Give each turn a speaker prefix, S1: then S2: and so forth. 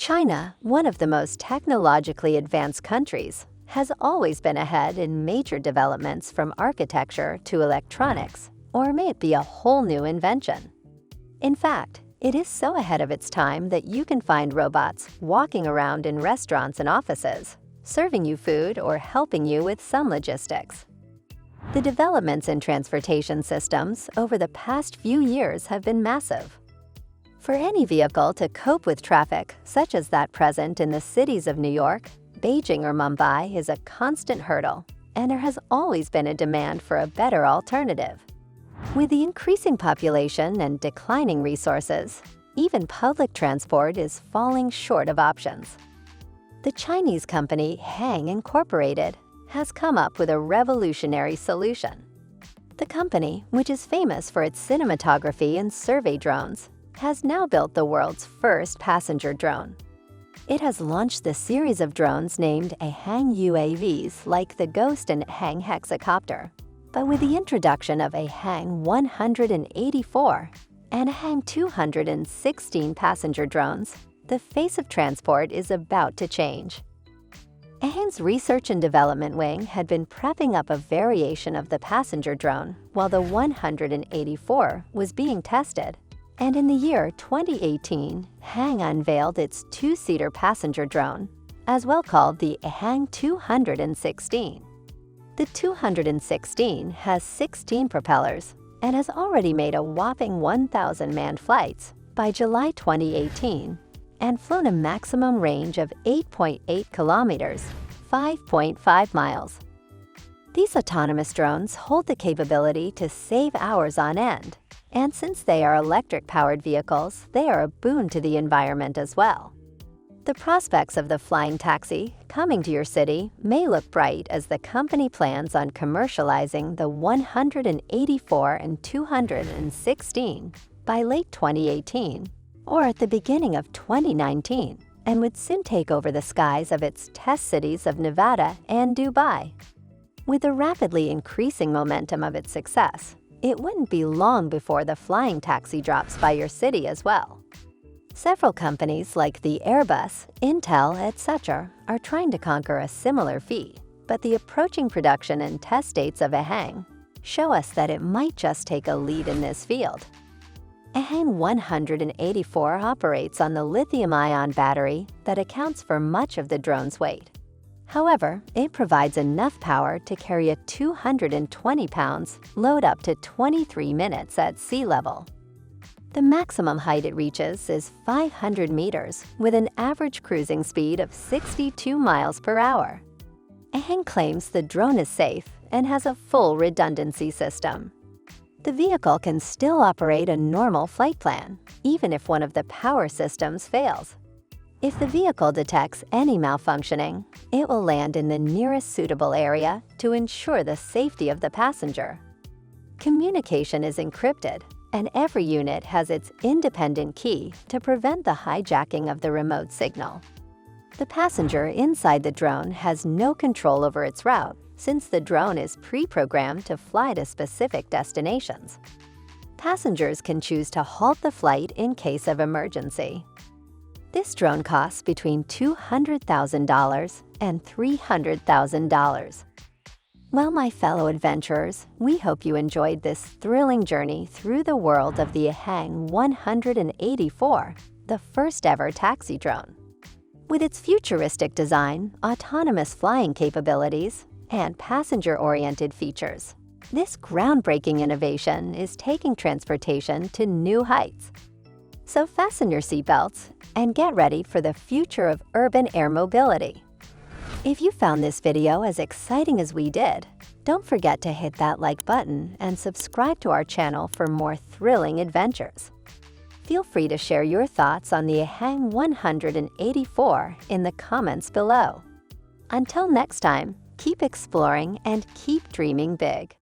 S1: China, one of the most technologically advanced countries, has always been ahead in major developments from architecture to electronics, or may it be a whole new invention. In fact, it is so ahead of its time that you can find robots walking around in restaurants and offices, serving you food or helping you with some logistics. The developments in transportation systems over the past few years have been massive. For any vehicle to cope with traffic, such as that present in the cities of New York, Beijing, or Mumbai, is a constant hurdle, and there has always been a demand for a better alternative. With the increasing population and declining resources, even public transport is falling short of options. The Chinese company EHang Incorporated has come up with a revolutionary solution. The company, which is famous for its cinematography and survey drones, has now built the world's first passenger drone. It has launched the series of drones named EHang UAVs, like the Ghost and EHang hexacopter. But with the introduction of EHang 184 and EHang 216 passenger drones, the face of transport is about to change. EHang's research and development wing had been prepping up a variation of the passenger drone while the 184 was being tested. And in the year 2018, EHang unveiled its two-seater passenger drone, as well called the EHang 216. The 216 has 16 propellers and has already made a whopping 1,000 manned flights by July 2018 and flown a maximum range of 8.8 kilometers, 5.5 miles. These autonomous drones hold the capability to save hours on end. And since they are electric-powered vehicles, they are a boon to the environment as well. The prospects of the flying taxi coming to your city may look bright as the company plans on commercializing the 184 and 216 by late 2018 or at the beginning of 2019, and would soon take over the skies of its test cities of Nevada and Dubai. With the rapidly increasing momentum of its success, it wouldn't be long before the flying taxi drops by your city as well. Several companies like the Airbus, Intel, etc. are trying to conquer a similar feat, but the approaching production and test dates of EHang show us that it might just take a lead in this field. EHang 184 operates on the lithium-ion battery that accounts for much of the drone's weight. However, it provides enough power to carry a 220 pounds load up to 23 minutes at sea level. The maximum height it reaches is 500 meters with an average cruising speed of 62 miles per hour. EHang claims the drone is safe and has a full redundancy system. The vehicle can still operate a normal flight plan, even if one of the power systems fails. If the vehicle detects any malfunctioning, it will land in the nearest suitable area to ensure the safety of the passenger. Communication is encrypted, and every unit has its independent key to prevent the hijacking of the remote signal. The passenger inside the drone has no control over its route, since the drone is pre-programmed to fly to specific destinations. Passengers can choose to halt the flight in case of emergency. This drone costs between $200,000 and $300,000. Well, my fellow adventurers, we hope you enjoyed this thrilling journey through the world of the EHang 184, the first-ever taxi drone. With its futuristic design, autonomous flying capabilities, and passenger-oriented features, this groundbreaking innovation is taking transportation to new heights. So fasten your seatbelts and get ready for the future of urban air mobility. If you found this video as exciting as we did, don't forget to hit that like button and subscribe to our channel for more thrilling adventures. Feel free to share your thoughts on the EHang 184 in the comments below. Until next time, keep exploring and keep dreaming big.